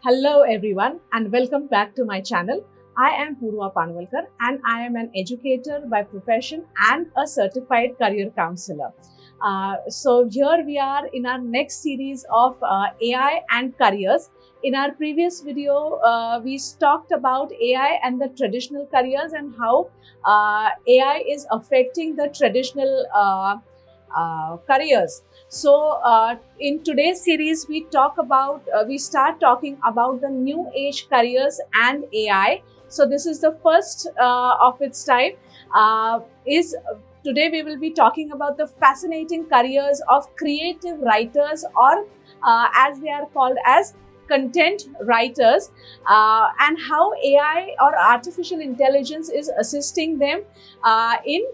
Hello everyone and welcome back to my channel. I am Purva Panwalkar and I am an educator by profession and a certified career counselor. So here we are in our next series of AI and careers. In our previous video, we talked about AI and the traditional careers and how AI is affecting the traditional careers. So in today's series, we start talking about the new age careers and AI. So this is the first of its type. Today we will be talking about the fascinating careers of creative writers, or as they are called as content writers, and how AI or artificial intelligence is assisting them in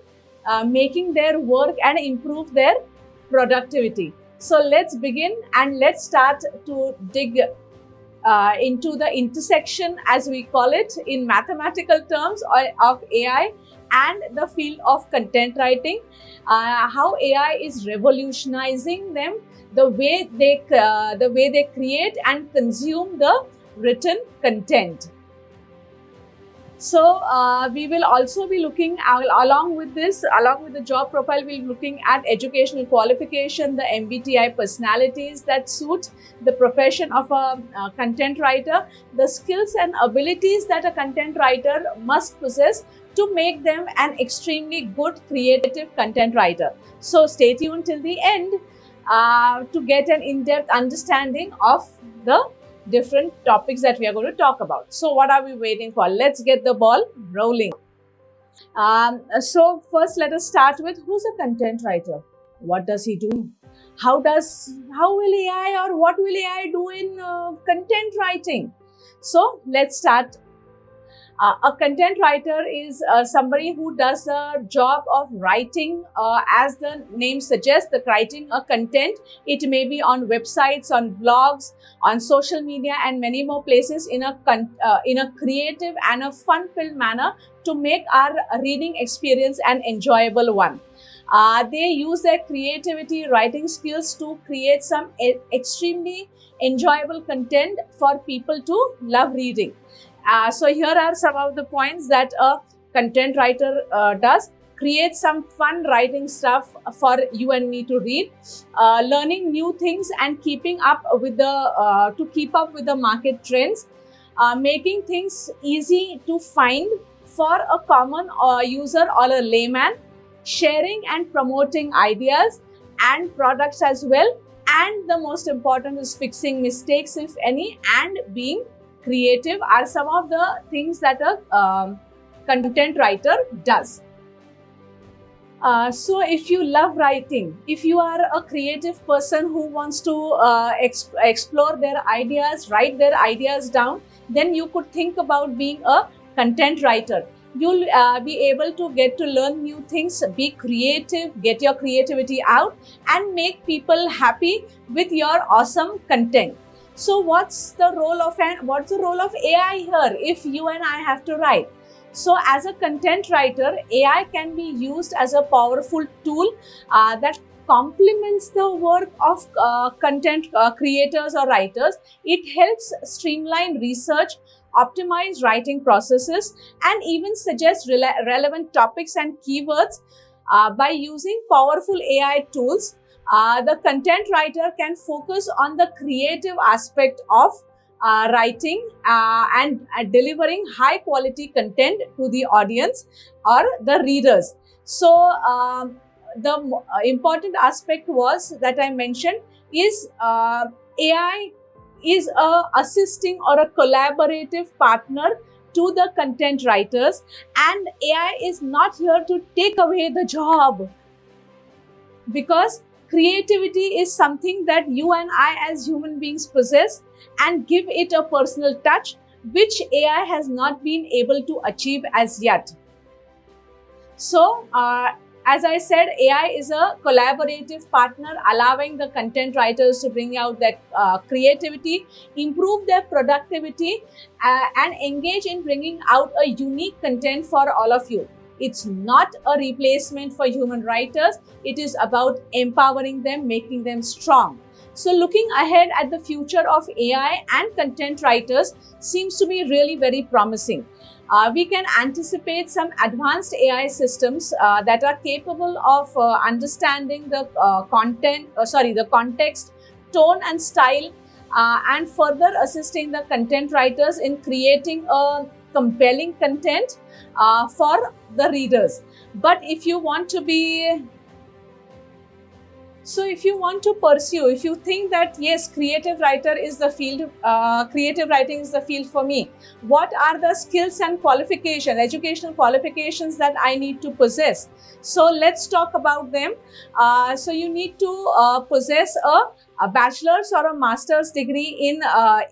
making their work and improve their productivity. So let's begin and let's start to dig into the intersection, as we call it in mathematical terms, of AI and the field of content writing, how AI is revolutionizing them, the way they create and consume the written content. So we will also be looking along with the job profile, we'll be looking at educational qualification, the MBTI personalities that suit the profession of a content writer, the skills and abilities that a content writer must possess to make them an extremely good creative content writer. So stay tuned till the end to get an in-depth understanding of the different topics that we are going to talk about. So what are we waiting for? Let's get the ball rolling. So first, let us start with who's a content writer. What does he do? How will AI or what will AI do in content writing? So let's start. A content writer is somebody who does the job of writing, as the name suggests, the writing a content. It may be on websites, on blogs, on social media, and many more places in a creative and a fun-filled manner to make our reading experience an enjoyable one. They use their creativity, writing skills to create some extremely enjoyable content for people to love reading. So here are some of the points that a content writer does. Create some fun writing stuff for you and me to read, learning new things and keeping up with the market trends, making things easy to find for a common user or a layman, sharing and promoting ideas and products as well, and the most important is fixing mistakes if any, and being creative are some of the things that a content writer does. So if you love writing, if you are a creative person who wants to explore their ideas, write their ideas down, then you could think about being a content writer. You'll be able to get to learn new things, be creative, get your creativity out, and make people happy with your awesome content. So what's the role of AI here if you and I have to write? So as a content writer, AI can be used as a powerful tool that complements the work of content creators or writers. It helps streamline research, optimize writing processes, and even suggest relevant topics and keywords. By using powerful AI tools, the content writer can focus on the creative aspect of writing and delivering high quality content to the audience or the readers. So the important aspect was that I mentioned is AI is a assisting or a collaborative partner to the content writers, and AI is not here to take away the job, because creativity is something that you and I as human beings possess and give it a personal touch, which AI has not been able to achieve as yet. So, as I said, AI is a collaborative partner, allowing the content writers to bring out their creativity, improve their productivity, and engage in bringing out a unique content for all of you. It's not a replacement for human writers. It is about empowering them, making them strong. So looking ahead at the future of AI and content writers seems to be really very promising. We can anticipate some advanced AI systems that are capable of understanding the the context, tone, and style, and further assisting the content writers in creating a compelling content for the readers. But if you want to be so if you want to pursue, if you think that yes, creative writing is the field for me, what are the skills and qualifications, educational qualifications that I need to possess? So let's talk about them. So you need to possess a bachelor's or a master's degree in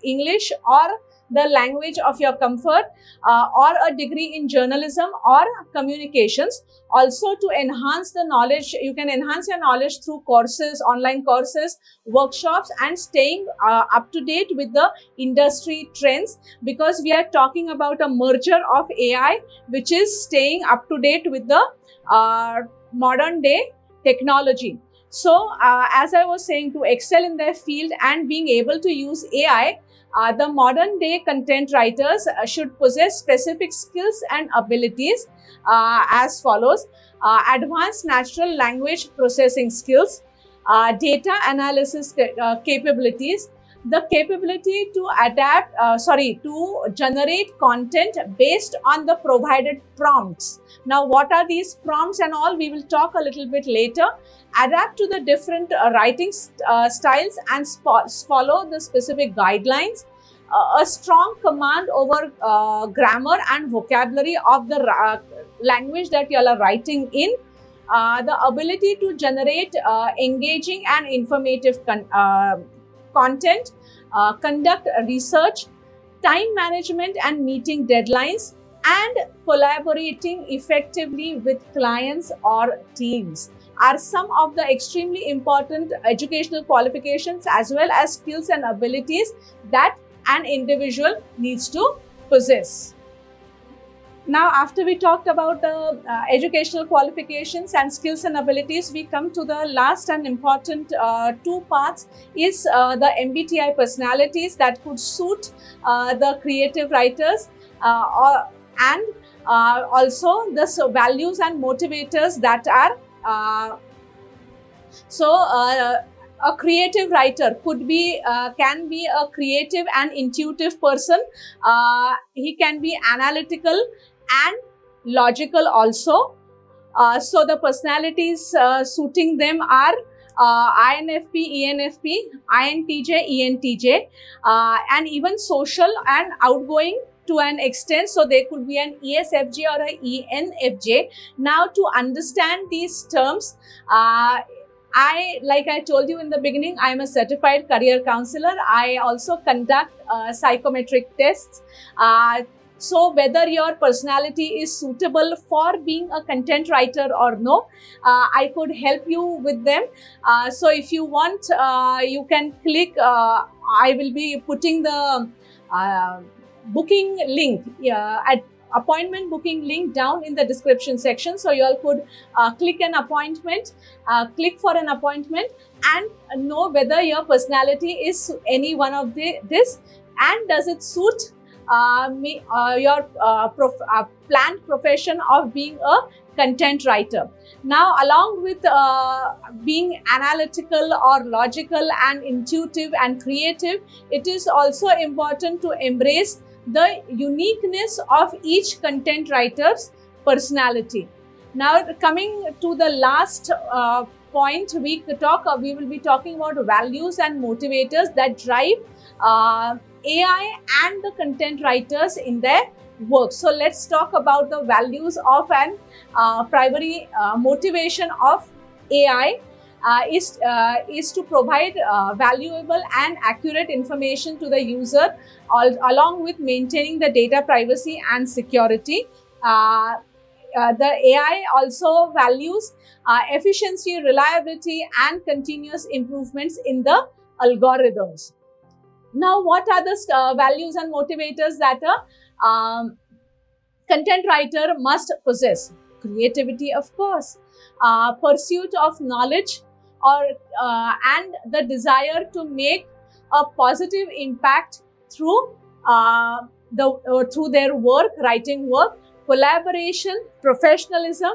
English or the language of your comfort, or a degree in journalism or communications. Also, to enhance the knowledge, you can enhance your knowledge through courses, online courses, workshops, and staying up to date with the industry trends, because we are talking about a merger of AI, which is staying up to date with the modern day technology. So, as I was saying, to excel in their field and being able to use AI, the modern day content writers should possess specific skills and abilities as follows: advanced natural language processing skills, data analysis capabilities, the capability to to generate content based on the provided prompts. Now, what are these prompts and all? We will talk a little bit later. Adapt to the different writing styles and follow the specific guidelines. A strong command over grammar and vocabulary of the language that you are writing in. The ability to generate engaging and informative content, conduct research, time management and meeting deadlines, and collaborating effectively with clients or teams are some of the extremely important educational qualifications as well as skills and abilities that an individual needs to possess. Now, after we talked about the educational qualifications and skills and abilities, we come to the last and important two parts, is the MBTI personalities that could suit the creative writers, and also the values and motivators that are a creative writer can be a creative and intuitive person. He can be analytical and logical also. So the personalities suiting them are INFP, ENFP, INTJ, ENTJ, and even social and outgoing to an extent. So they could be an ESFJ or an ENFJ. Now, to understand these terms, like I told you in the beginning, I am a certified career counselor. I also conduct psychometric tests. So whether your personality is suitable for being a content writer or no, I could help you with them. So if you want, you can click, I will be putting the booking link at appointment booking link down in the description section. So you all could click click for an appointment and know whether your personality is any one of this, and does it suit your planned profession of being a content writer. Now, along with being analytical or logical and intuitive and creative, it is also important to embrace the uniqueness of each content writer's personality. Now, coming to the last point, we will be talking about values and motivators that drive AI and the content writers in their work. So let's talk about the values of an primary motivation of AI. Is to provide valuable and accurate information to the user, along with maintaining the data privacy and security. The AI also values efficiency, reliability, and continuous improvements in the algorithms. Now, what are the values and motivators that a content writer must possess? Creativity, of course, pursuit of knowledge, or and the desire to make a positive impact through through their work, writing work, collaboration, professionalism,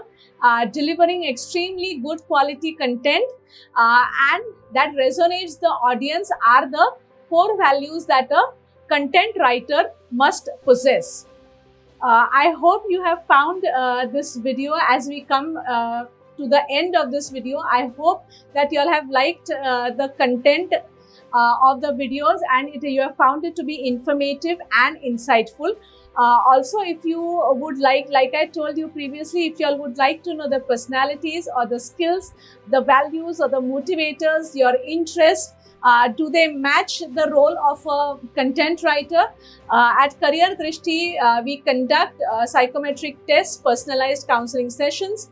delivering extremely good quality content, and that resonates the audience are the core values that a content writer must possess. I hope you have found this video. As we come to the end of this video, I hope that you all have liked the content of the videos, and you have found it to be informative and insightful. Also, if you would like I told you previously, if you all would like to know the personalities or the skills, the values or the motivators, your interest, do they match the role of a content writer? At Career Drishti, we conduct psychometric tests, personalized counseling sessions.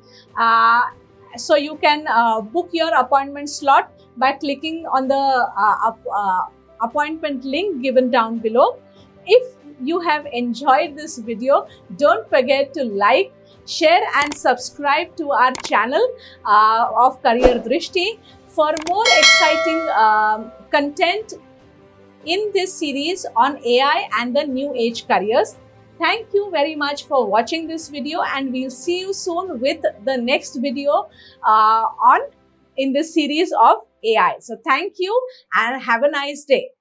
So you can book your appointment slot by clicking on the appointment link given down below. If you have enjoyed this video, don't forget to like, share and subscribe to our channel of Career Drishti for more exciting content in this series on AI and the new age careers. Thank you very much for watching this video, and we'll see you soon with the next video in this series of AI. So thank you and have a nice day.